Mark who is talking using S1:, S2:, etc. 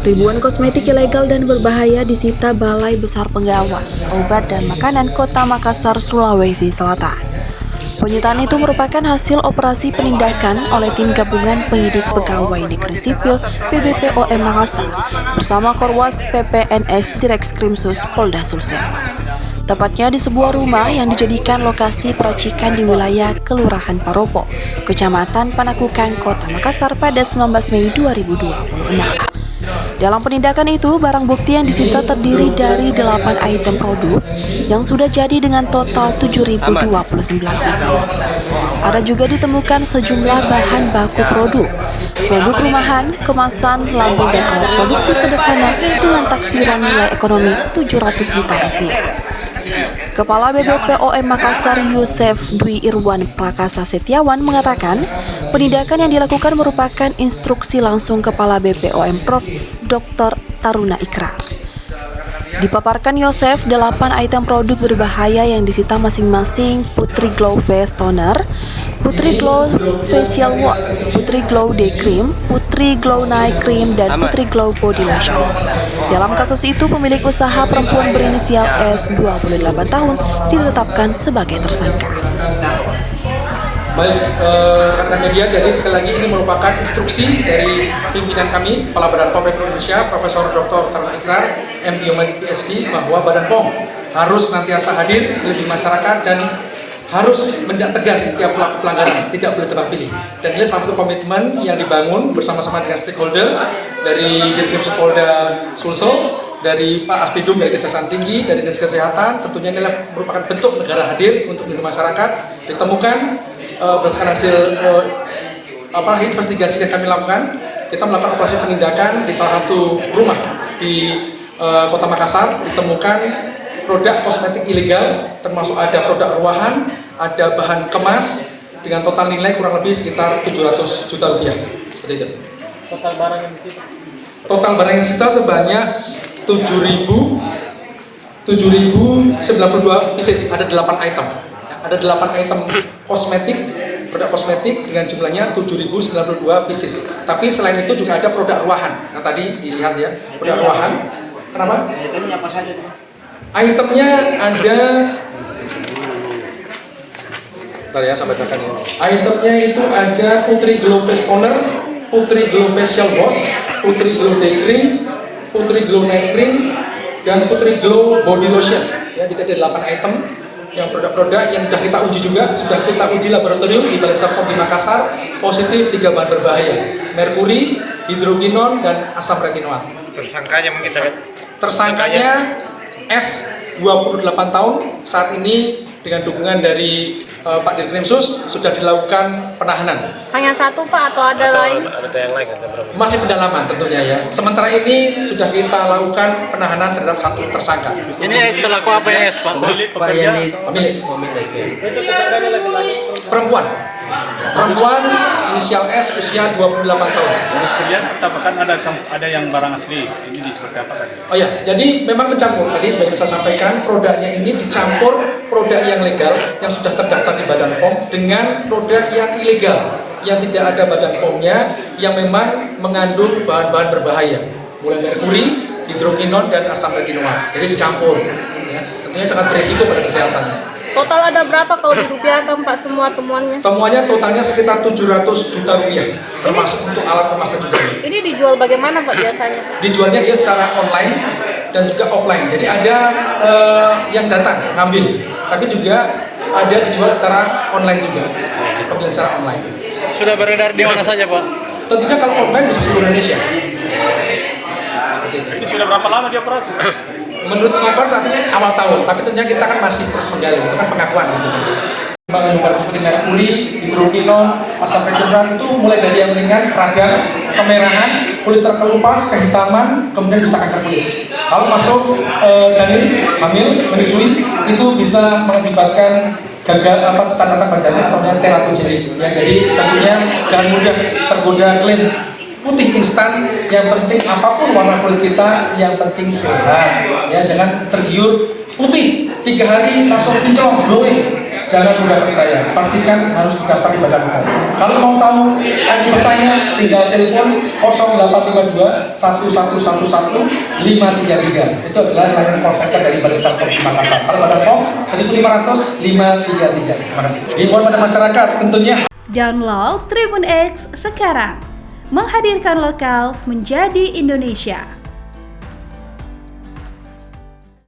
S1: Ribuan kosmetik ilegal dan berbahaya disita Balai Besar Pengawas Obat dan Makanan Kota Makassar, Sulawesi Selatan. Penyitaan itu merupakan hasil operasi penindakan oleh tim gabungan penyidik pegawai negeri sipil PBPOM Makassar bersama Korwas PPNS Direkskrimsus Polda Sulsel. Tepatnya di sebuah rumah yang dijadikan lokasi peracikan di wilayah Kelurahan Paropo, Kecamatan Panakukang, Kota Makassar pada 19 Mei 2026. Dalam penindakan itu, barang bukti yang disita terdiri dari 8 item produk yang sudah jadi dengan total 7.029 pieces. Ada juga ditemukan sejumlah bahan baku produk rumahan, kemasan, lambung dan alat produksi sederhana dengan taksiran nilai ekonomi 700 juta rupiah. Kepala BBPOM Makassar Yusef Dwi Irwan Prakasa Setiawan mengatakan, penindakan yang dilakukan merupakan instruksi langsung Kepala BPOM Prof. Dr. Taruna Ikrar. Dipaparkan Yosef, 8 item produk berbahaya yang disita masing-masing Putri Glow Face Toner, Putri Glow Facial Wash, Putri Glow Day Cream, Putri Glow Night Cream, dan Putri Glow Body Lotion. Dalam kasus itu, pemilik usaha perempuan berinisial S, 28 tahun, ditetapkan sebagai tersangka.
S2: Baik, rekan media, jadi sekali lagi ini merupakan instruksi dari pimpinan kami, Kepala Badan POM Republik Indonesia, Profesor Dr. Taruna Ikrar, MD PhD, bahwa Badan POM harus nantiasa hadir di masyarakat dan harus menindak tegas setiap pelaku pelanggaran, tidak boleh tebang pilih. Dan ini salah satu komitmen yang dibangun bersama-sama dengan stakeholder dari Direktur Polda Sulsel, dari Pak Aspidum dari Kejaksaan Tinggi, dari Dinas Kesehatan. Tentunya ini merupakan bentuk negara hadir untuk melindungi masyarakat. Ditemukan berdasarkan hasil investigasi yang kami lakukan, kita melakukan operasi penindakan di salah satu rumah di Kota Makassar. Ditemukan produk kosmetik ilegal, termasuk ada produk ruahan, ada bahan kemas dengan total nilai kurang lebih sekitar 700 juta rupiah. Seperti itu.
S3: Total barang yang disita?
S2: Total barang yang disita sebanyak 7.092 pieces, ada 8 item. Ada 8 item kosmetik, produk kosmetik dengan jumlahnya 7.092 pieces. Tapi selain itu juga ada produk ruahan. Nah tadi dilihat ya, produk ruahan. Kenapa?
S3: Itemnya apa saja?
S2: Itemnya ada, bentar ya, saya bacakan ya. Itemnya itu ada Putri Glow Face Toner, Putri Glow Facial Wash, Putri Glow Day Cream, Putri Glow Night Cream, dan Putri Glow Body Lotion. Ya, jadi ada 8 item yang produk-produk yang sudah kita uji juga, sudah kita uji laboratorium di Balai Besar POM di Makassar, positif 3 bahan berbahaya, merkuri, hidrokinon, dan asam retinoat.
S3: Tersangkanya mungkin
S2: Tersangkanya S, 28 tahun, saat ini dengan dukungan dari Pak Direkskrimsus sudah dilakukan penahanan.
S4: Hanya satu Pak atau ada lain?
S3: Ada yang lain kan?
S2: Masih pendalaman tentunya ya. Sementara ini sudah kita lakukan penahanan terhadap satu tersangka.
S3: Ini selaku apa ya Pak?
S2: Pemilik.
S3: Itu tersangkanya laki-laki?
S2: Perempuan inisial S, usia 28 tahun.
S5: Terus kemudian sampaikan ada yang barang asli, ini seperti apa kan?
S2: Oh ya, jadi memang mencampur. Tadi sebagai saya sampaikan, produknya ini dicampur produk yang legal yang sudah terdaftar di Badan POM dengan produk yang ilegal yang tidak ada Badan POM-nya, yang memang mengandung bahan-bahan berbahaya, mulai merkuri, hidrokinon, dan asam retinoat. Jadi dicampur. Ya, tentunya sangat berisiko pada kesehatan.
S4: Total ada berapa kalau dirupiahkan Pak semua temuannya?
S2: Temuannya totalnya sekitar 700 juta rupiah, termasuk untuk alat kemasnya juga.
S4: Ini dijual bagaimana Pak biasanya?
S2: Dijualnya dia secara online dan juga offline. Jadi ada yang datang ngambil, tapi juga ada dijual secara online juga. Pembelian secara online.
S3: Sudah beredar di mana saja Pak?
S2: Tentunya kalau online bisa seluruh Indonesia.
S5: Ini sudah berapa lama dia operasi?
S2: Menurut pengakuan saat ini awal tahun, tapi tentunya kita kan masih terus menggali, itu kan pengakuan gitu. Bahan seperti merkuri, hidrokinon, asam retinoat itu mulai dari yang ringan, radang, kemerahan, kulit terkelupas, kehitaman, kemudian bisa kanker kulit. Kalau masuk janin, hamil, menyusui, itu bisa mengakibatkan gagal catatan pada janin atau teratogeni. Ya, jadi tentunya jangan mudah tergoda klaim putih instan, yang penting apapun warna kulit kita, yang penting sehat. Ya, jangan tergiur putih 3 hari langsung kinclong glowing. jangan mudah percaya, pastikan harus daftar di Badan POM. Kalau mau tahu, bertanya, tinggal telepon 0852 1111 533. Itu adalah layanan call center dari Balai Besar POM Makassar. Kalau Badan POM 1500 533. Terima kasih. Himbauan pada masyarakat tentunya.
S6: Download Tribun X sekarang, menghadirkan lokal menjadi Indonesia.